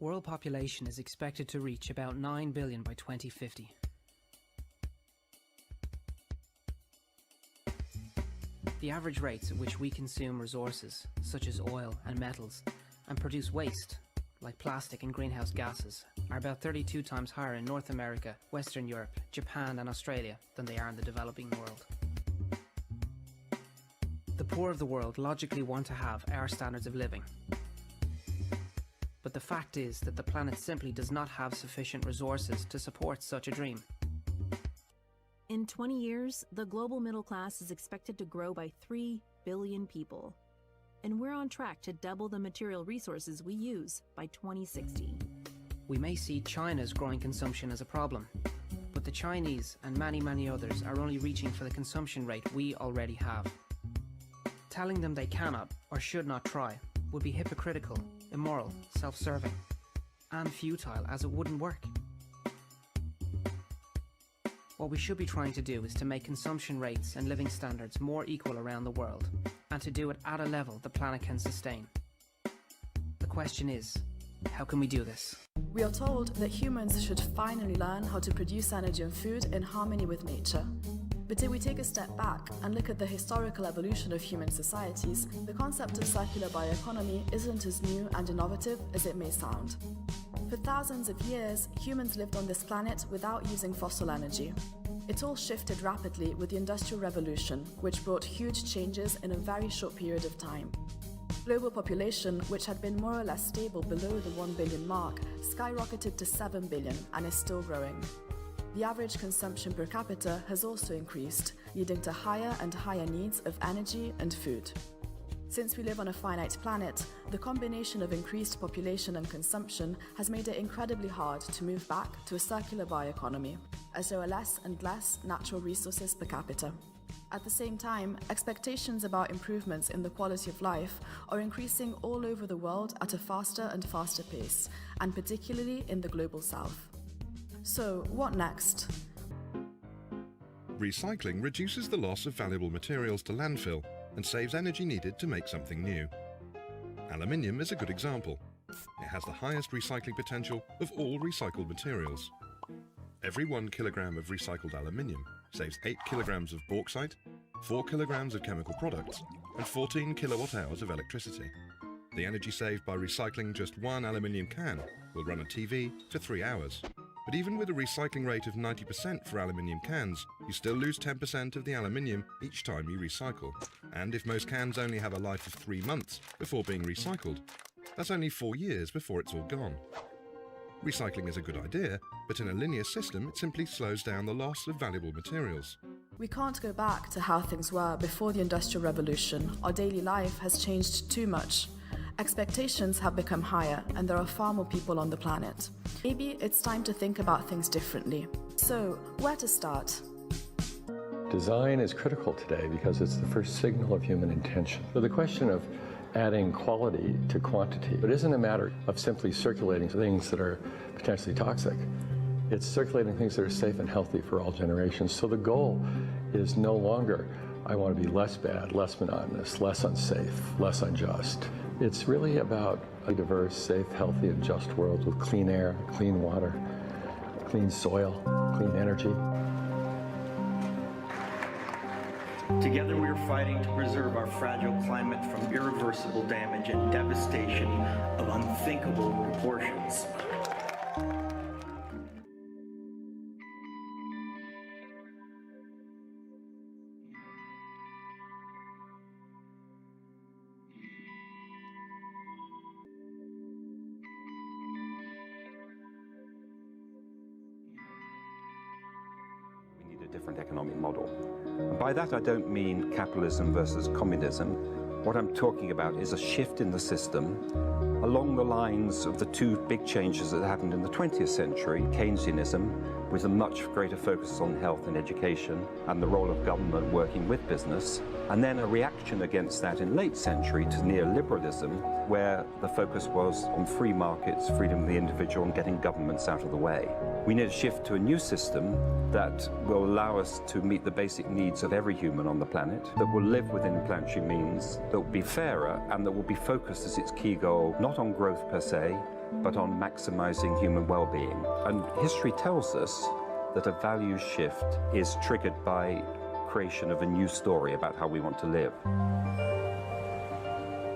World population is expected to reach about 9 billion by 2050. The average rates at which we consume resources, such as oil and metals, and produce waste, like plastic and greenhouse gases, are about 32 times higher in North America, Western Europe, Japan and Australia than they are in the developing world. The poor of the world logically want to have our standards of living. But the fact is that the planet simply does not have sufficient resources to support such a dream. In 20 years, the global middle class is expected to grow by 3 billion people. And we're on track to double the material resources we use by 2060. We may see China's growing consumption as a problem, but the Chinese and many others are only reaching for the consumption rate we already have. Telling them they cannot or should not try would be hypocritical, immoral, self-serving, and futile, as it wouldn't work. What we should be trying to do is to make consumption rates and living standards more equal around the world, and to do it at a level the planet can sustain. The question is, how can we do this? We are told that humans should finally learn how to produce energy and food in harmony with nature. But if we take a step back and look at the historical evolution of human societies, the concept of circular bioeconomy isn't as new and innovative as it may sound. For thousands of years, humans lived on this planet without using fossil energy. It all shifted rapidly with the Industrial Revolution, which brought huge changes in a very short period of time. Global population, which had been more or less stable below the 1 billion mark, skyrocketed to 7 billion and is still growing. The average consumption per capita has also increased, leading to higher and higher needs of energy and food. Since we live on a finite planet, the combination of increased population and consumption has made it incredibly hard to move back to a circular bioeconomy, as there are less and less natural resources per capita. At the same time, expectations about improvements in the quality of life are increasing all over the world at a faster and faster pace, and particularly in the global south. So, what next? Recycling reduces the loss of valuable materials to landfill and saves energy needed to make something new. Aluminium is a good example. It has the highest recycling potential of all recycled materials. Every 1 kilogram of recycled aluminium saves 8 kilograms of bauxite, 4 kilograms of chemical products, and 14 kilowatt hours of electricity. The energy saved by recycling just 1 aluminium can will run a TV for 3 hours. But even with a recycling rate of 90% for aluminium cans, you still lose 10% of the aluminium each time you recycle. And if most cans only have a life of 3 months before being recycled, that's only 4 years before it's all gone. Recycling is a good idea, but in a linear system it simply slows down the loss of valuable materials. We can't go back to how things were before the Industrial Revolution. Our daily life has changed too much. Expectations have become higher, and there are far more people on the planet. Maybe it's time to think about things differently. So, where to start? Design is critical today because it's the first signal of human intention. So the question of adding quality to quantity, it isn't a matter of simply circulating things that are potentially toxic. It's circulating things that are safe and healthy for all generations. So the goal is no longer, I want to be less bad, less monotonous, less unsafe, less unjust. It's really about a diverse, safe, healthy, and just world with clean air, clean water, clean soil, clean energy. Together we are fighting to preserve our fragile climate from irreversible damage and devastation of unthinkable proportions. Different economic model. And by that I don't mean capitalism versus communism. What I'm talking about is a shift in the system along the lines of the two big changes that happened in the 20th century, Keynesianism, with a much greater focus on health and education and the role of government working with business, and then a reaction against that in late century to neoliberalism, where the focus was on free markets, freedom of the individual, and getting governments out of the way. We need a shift to a new system that will allow us to meet the basic needs of every human on the planet, that will live within planetary means, that will be fairer, and that will be focused as its key goal, not on growth per se, but on maximizing human well-being. And history tells us that a value shift is triggered by creation of a new story about how we want to live.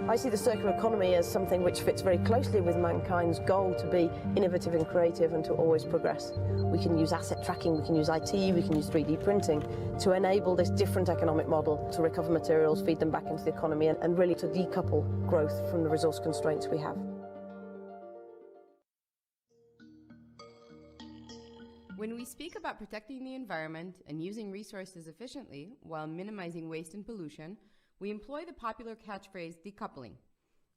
I see the circular economy as something which fits very closely with mankind's goal to be innovative and creative and to always progress. We can use asset tracking, we can use IT, we can use 3D printing to enable this different economic model to recover materials, feed them back into the economy, and really to decouple growth from the resource constraints we have. When we speak about protecting the environment and using resources efficiently while minimizing waste and pollution, we employ the popular catchphrase decoupling.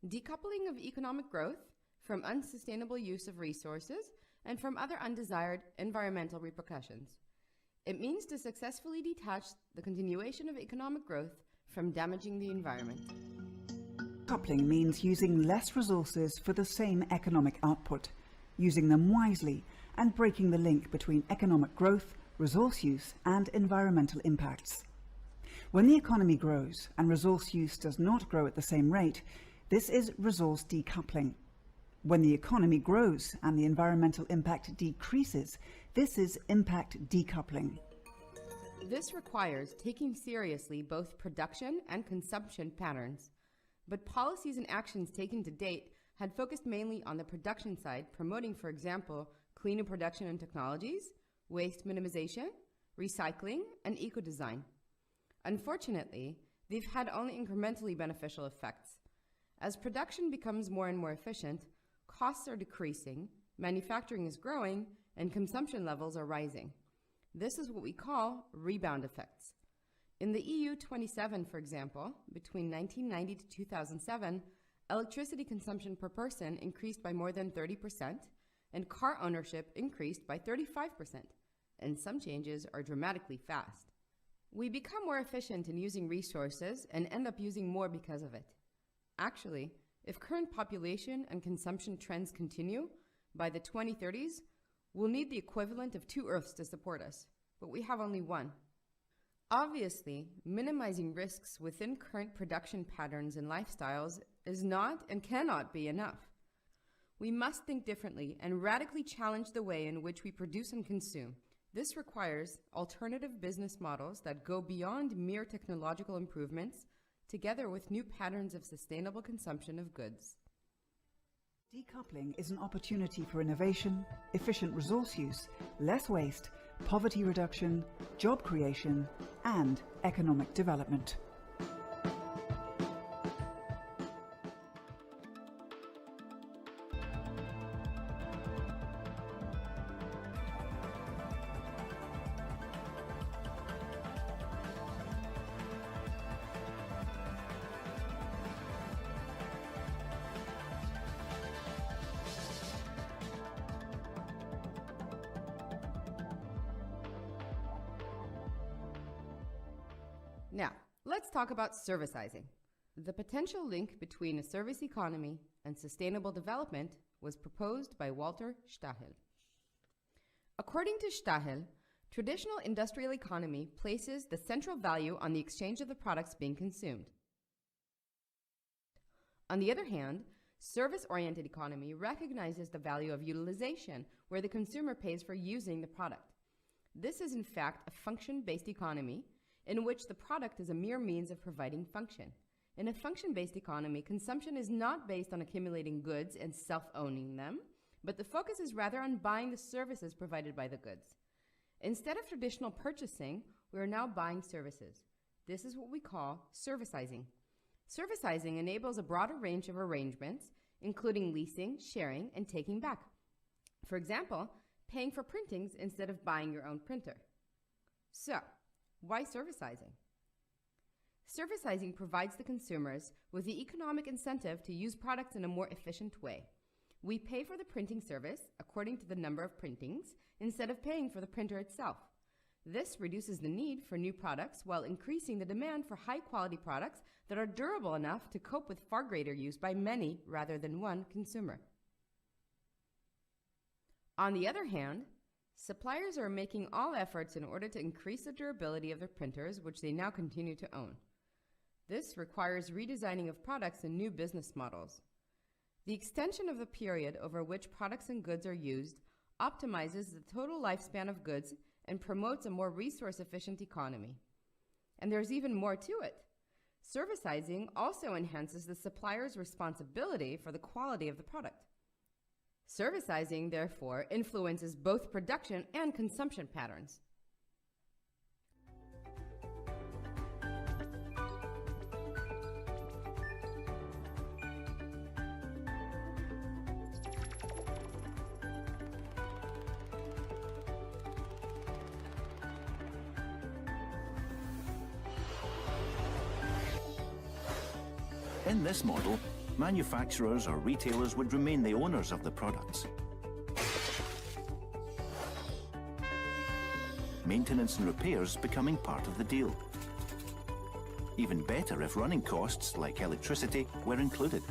Decoupling of economic growth from unsustainable use of resources and from other undesired environmental repercussions. It means to successfully detach the continuation of economic growth from damaging the environment. Coupling means using less resources for the same economic output, using them wisely, and breaking the link between economic growth, resource use, and environmental impacts. When the economy grows and resource use does not grow at the same rate, this is resource decoupling. When the economy grows and the environmental impact decreases, this is impact decoupling. This requires taking seriously both production and consumption patterns. But policies and actions taken to date had focused mainly on the production side, promoting, for example, cleaner production and technologies, waste minimization, recycling, and eco-design. Unfortunately, they've had only incrementally beneficial effects. As production becomes more and more efficient, costs are decreasing, manufacturing is growing, and consumption levels are rising. This is what we call rebound effects. In the EU 27, for example, between 1990 to 2007, electricity consumption per person increased by more than 30%, and car ownership increased by 35%, and some changes are dramatically fast. We become more efficient in using resources and end up using more because of it. Actually, if current population and consumption trends continue, by the 2030s, we'll need the equivalent of 2 Earths to support us, but we have only one. Obviously, minimizing risks within current production patterns and lifestyles is not and cannot be enough. We must think differently and radically challenge the way in which we produce and consume. This requires alternative business models that go beyond mere technological improvements, together with new patterns of sustainable consumption of goods. Decoupling is an opportunity for innovation, efficient resource use, less waste, poverty reduction, job creation, and economic development. Now, let's talk about servicising. The potential link between a service economy and sustainable development was proposed by Walter Stahel. According to Stahel, traditional industrial economy places the central value on the exchange of the products being consumed. On the other hand, service-oriented economy recognizes the value of utilization, where the consumer pays for using the product. This is in fact a function-based economy, in which the product is a mere means of providing function. In a function-based economy, consumption is not based on accumulating goods and self-owning them, but the focus is rather on buying the services provided by the goods. Instead of traditional purchasing, we are now buying services. This is what we call servicising. Servicising enables a broader range of arrangements, including leasing, sharing, and taking back. For example, paying for printings instead of buying your own printer. So, why servicising? Servicising provides the consumers with the economic incentive to use products in a more efficient way. We pay for the printing service according to the number of printings instead of paying for the printer itself. This reduces the need for new products while increasing the demand for high-quality products that are durable enough to cope with far greater use by many rather than one consumer. On the other hand, suppliers are making all efforts in order to increase the durability of their printers, which they now continue to own. This requires redesigning of products and new business models. The extension of the period over which products and goods are used optimizes the total lifespan of goods and promotes a more resource-efficient economy. And there's even more to it. Servitising also enhances the supplier's responsibility for the quality of the product. Servitising, therefore, influences both production and consumption patterns. In this model, manufacturers or retailers would remain the owners of the products. Maintenance and repairs becoming part of the deal. Even better if running costs, like electricity, were included.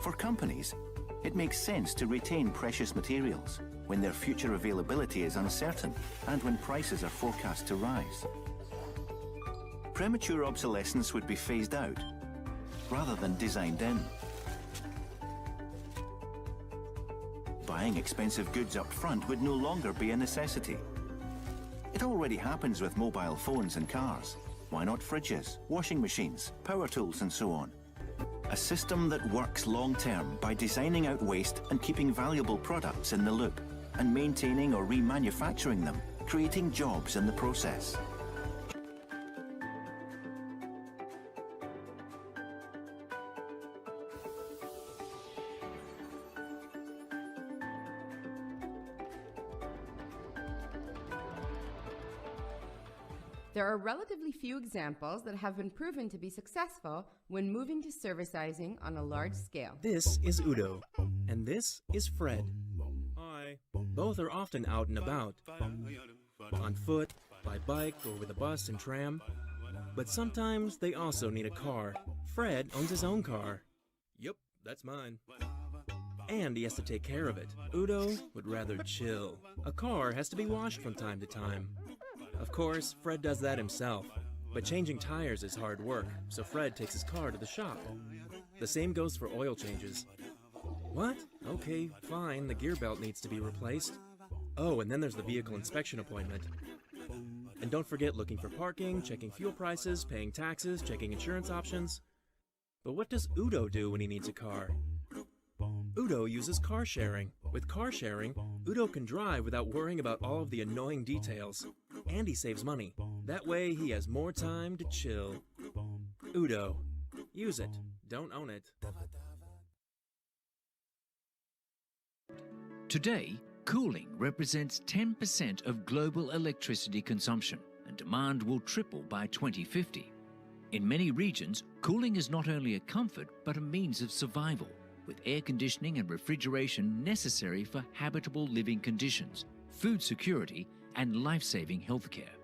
For companies, it makes sense to retain precious materials when their future availability is uncertain and when prices are forecast to rise. Premature obsolescence would be phased out, rather than designed in. Buying expensive goods up front would no longer be a necessity. It already happens with mobile phones and cars. Why not fridges, washing machines, power tools and so on? A system that works long-term by designing out waste and keeping valuable products in the loop, and maintaining or remanufacturing them, creating jobs in the process. There are relatively few examples that have been proven to be successful when moving to servitising on a large scale. This is Udo, and this is Fred. Hi. Both are often out and about, on foot, by bike, or with a bus and tram. But sometimes they also need a car. Fred owns his own car. Yup, that's mine. And he has to take care of it. Udo would rather chill. A car has to be washed from time to time. Of course, Fred does that himself, but changing tires is hard work, so Fred takes his car to the shop. The same goes for oil changes. What? Okay, fine, the gear belt needs to be replaced. Oh, and then there's the vehicle inspection appointment. And don't forget looking for parking, checking fuel prices, paying taxes, checking insurance options. But what does Udo do when he needs a car? Udo uses car sharing. With car sharing, Udo can drive without worrying about all of the annoying details. And he saves money. That way, he has more time to chill. Udo. Use it. Don't own it. Today, cooling represents 10% of global electricity consumption, and demand will triple by 2050. In many regions, cooling is not only a comfort, but a means of survival, with air conditioning and refrigeration necessary for habitable living conditions, food security, and life-saving healthcare.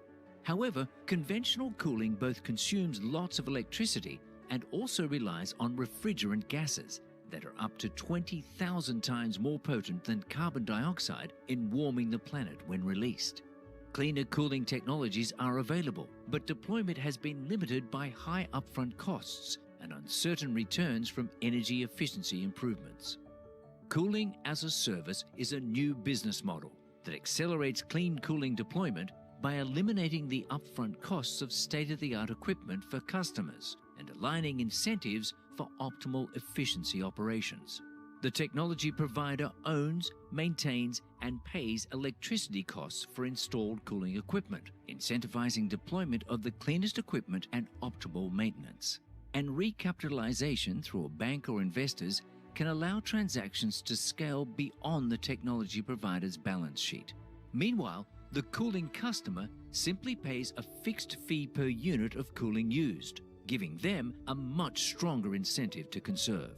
However, conventional cooling both consumes lots of electricity and also relies on refrigerant gases that are up to 20,000 times more potent than carbon dioxide in warming the planet when released. Cleaner cooling technologies are available, but deployment has been limited by high upfront costs and uncertain returns from energy efficiency improvements. Cooling as a service is a new business model that accelerates clean cooling deployment by eliminating the upfront costs of state-of-the-art equipment for customers and aligning incentives for optimal efficiency operations. The technology provider owns, maintains, and pays electricity costs for installed cooling equipment, incentivizing deployment of the cleanest equipment and optimal maintenance. And recapitalization through a bank or investors can allow transactions to scale beyond the technology provider's balance sheet. Meanwhile, the cooling customer simply pays a fixed fee per unit of cooling used, giving them a much stronger incentive to conserve.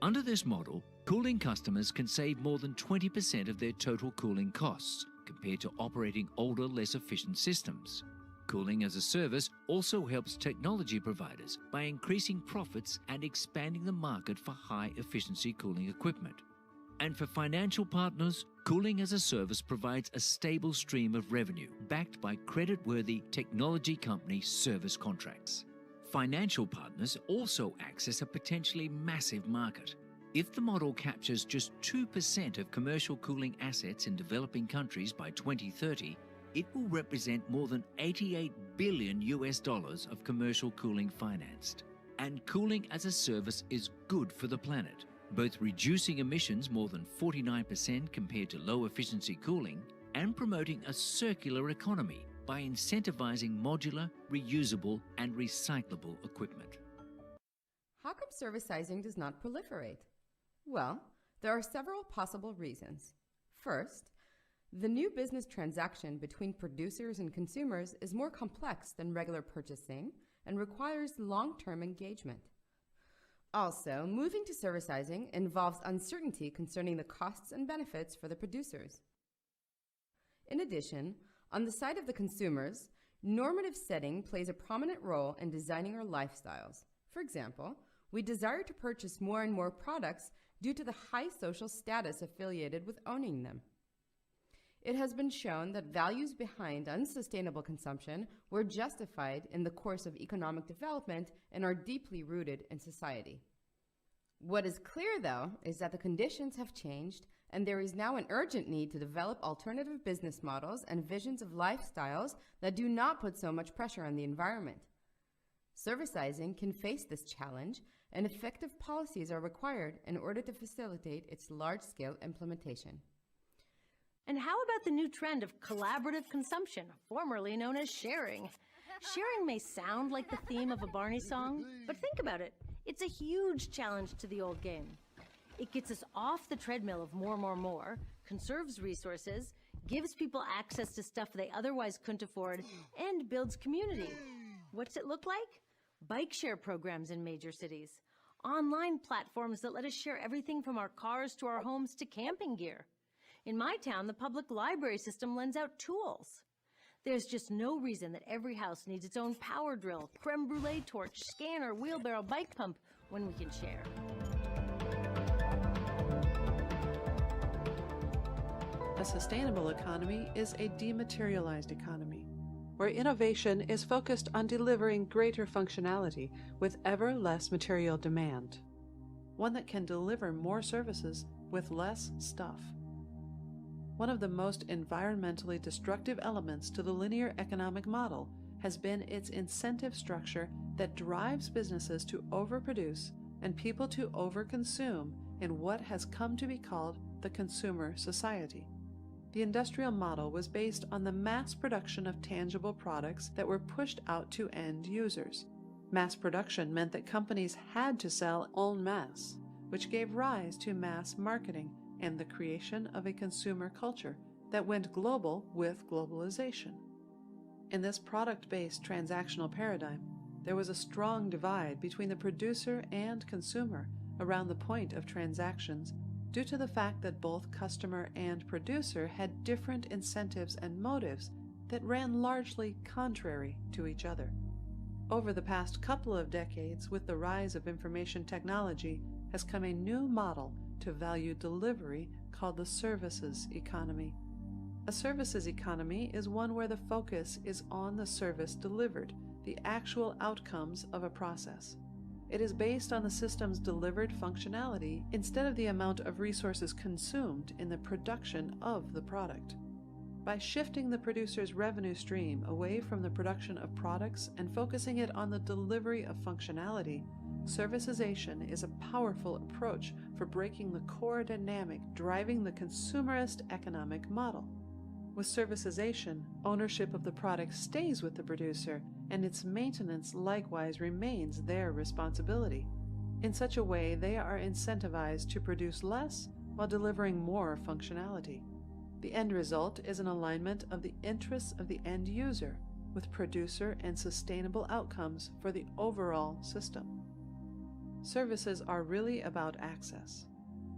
Under this model, cooling customers can save more than 20% of their total cooling costs compared to operating older, less efficient systems. Cooling as a service also helps technology providers by increasing profits and expanding the market for high-efficiency cooling equipment. And for financial partners, cooling as a service provides a stable stream of revenue backed by credit-worthy technology company service contracts. Financial partners also access a potentially massive market. If the model captures just 2% of commercial cooling assets in developing countries by 2030, it will represent more than $88 billion of commercial cooling financed. And cooling as a service is good for the planet, both reducing emissions more than 49% compared to low efficiency cooling and promoting a circular economy by incentivizing modular, reusable, and recyclable equipment. How come servicising does not proliferate? Well, there are several possible reasons. First, the new business transaction between producers and consumers is more complex than regular purchasing and requires long-term engagement. Also, moving to servicising involves uncertainty concerning the costs and benefits for the producers. In addition, on the side of the consumers, normative setting plays a prominent role in designing our lifestyles. For example, we desire to purchase more and more products due to the high social status affiliated with owning them. It has been shown that values behind unsustainable consumption were justified in the course of economic development and are deeply rooted in society. What is clear, though, is that the conditions have changed, and there is now an urgent need to develop alternative business models and visions of lifestyles that do not put so much pressure on the environment. Servicising can face this challenge, and effective policies are required in order to facilitate its large-scale implementation. And how about the new trend of collaborative consumption, formerly known as sharing? Sharing may sound like the theme of a Barney song, but think about it. It's a huge challenge to the old game. It gets us off the treadmill of more, conserves resources, gives people access to stuff they otherwise couldn't afford, and builds community. What's it look like? Bike share programs in major cities. Online platforms that let us share everything from our cars to our homes to camping gear. In my town, the public library system lends out tools. There's just no reason that every house needs its own power drill, creme brulee torch, scanner, wheelbarrow, bike pump when we can share. A sustainable economy is a dematerialized economy, where innovation is focused on delivering greater functionality with ever less material demand. One that can deliver more services with less stuff. One of the most environmentally destructive elements to the linear economic model has been its incentive structure that drives businesses to overproduce and people to overconsume in what has come to be called the consumer society. The industrial model was based on the mass production of tangible products that were pushed out to end users. Mass production meant that companies had to sell en masse, which gave rise to mass marketing and the creation of a consumer culture that went global with globalization. In this product-based transactional paradigm, there was a strong divide between the producer and consumer around the point of transactions due to the fact that both customer and producer had different incentives and motives that ran largely contrary to each other. Over the past couple of decades, with the rise of information technology, has come a new model to value delivery called the services economy. A services economy is one where the focus is on the service delivered, the actual outcomes of a process. It is based on the system's delivered functionality instead of the amount of resources consumed in the production of the product. By shifting the producer's revenue stream away from the production of products and focusing it on the delivery of functionality, servitisation is a powerful approach for breaking the core dynamic driving the consumerist economic model. With servitisation, ownership of the product stays with the producer, and its maintenance likewise remains their responsibility. In such a way, they are incentivized to produce less while delivering more functionality. The end result is an alignment of the interests of the end user with producer and sustainable outcomes for the overall system. Services are really about access.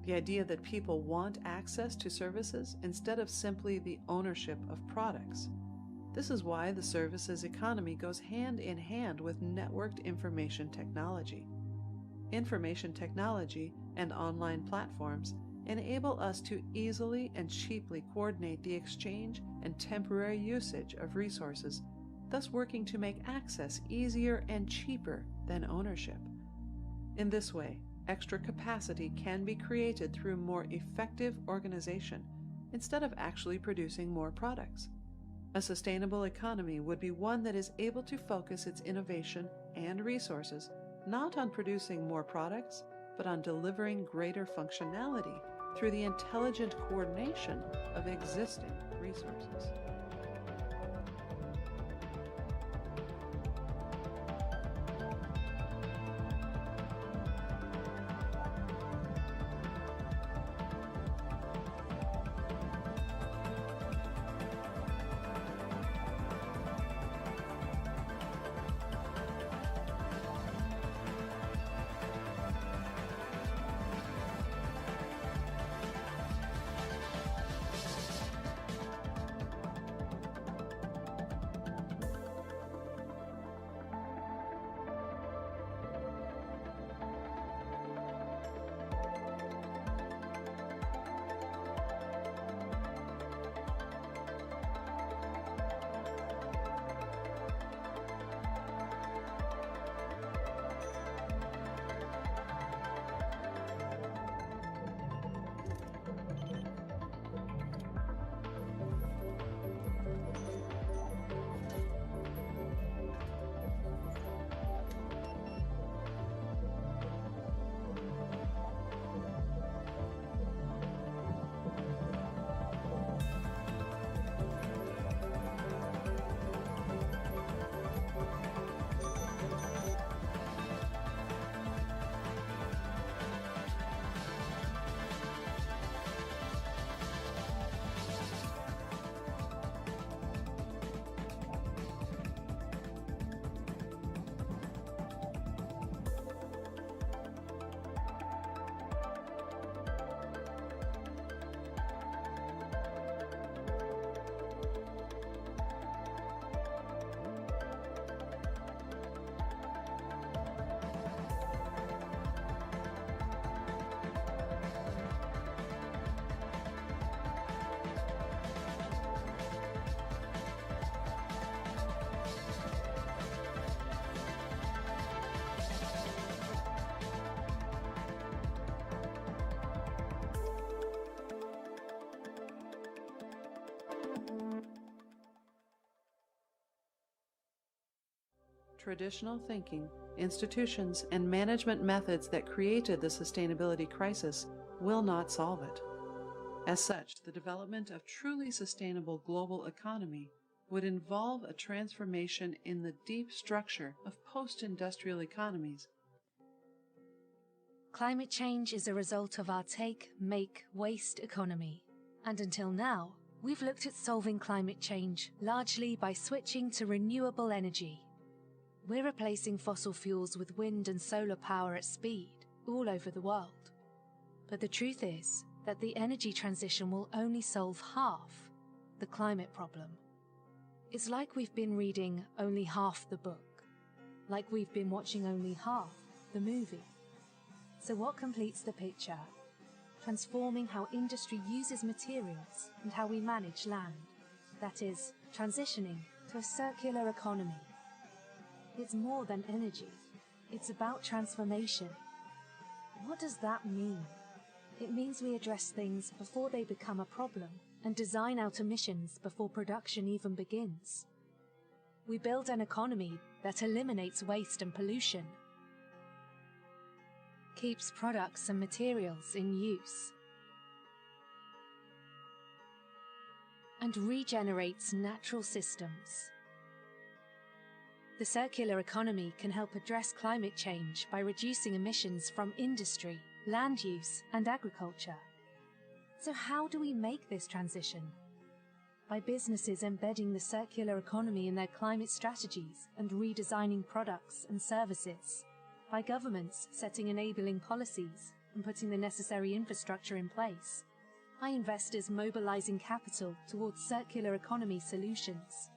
The idea that people want access to services instead of simply the ownership of products. This is why the services economy goes hand in hand with networked information technology. Information technology and online platforms enable us to easily and cheaply coordinate the exchange and temporary usage of resources thus working to make access easier and cheaper than ownership. In this way, extra capacity can be created through more effective organization instead of actually producing more products. A sustainable economy would be one that is able to focus its innovation and resources not on producing more products, but on delivering greater functionality through the intelligent coordination of existing resources. Traditional thinking, institutions, and management methods that created the sustainability crisis will not solve it. As such, the development of truly sustainable global economy would involve a transformation in the deep structure of post-industrial economies. Climate change is a result of our take, make, waste economy. And until now, we've looked at solving climate change largely by switching to renewable energy. We're replacing fossil fuels with wind and solar power at speed all over the world. But the truth is that the energy transition will only solve half the climate problem. It's like we've been reading only half the book, like we've been watching only half the movie. So what completes the picture? Transforming how industry uses materials and how we manage land. That is, transitioning to a circular economy. It's more than energy. It's about transformation. What does that mean? It means we address things before they become a problem and design out emissions before production even begins. We build an economy that eliminates waste and pollution, keeps products and materials in use, and regenerates natural systems. The circular economy can help address climate change by reducing emissions from industry, land use, and agriculture. So how do we make this transition? By businesses embedding the circular economy in their climate strategies and redesigning products and services. By governments setting enabling policies and putting the necessary infrastructure in place. By investors mobilizing capital towards circular economy solutions.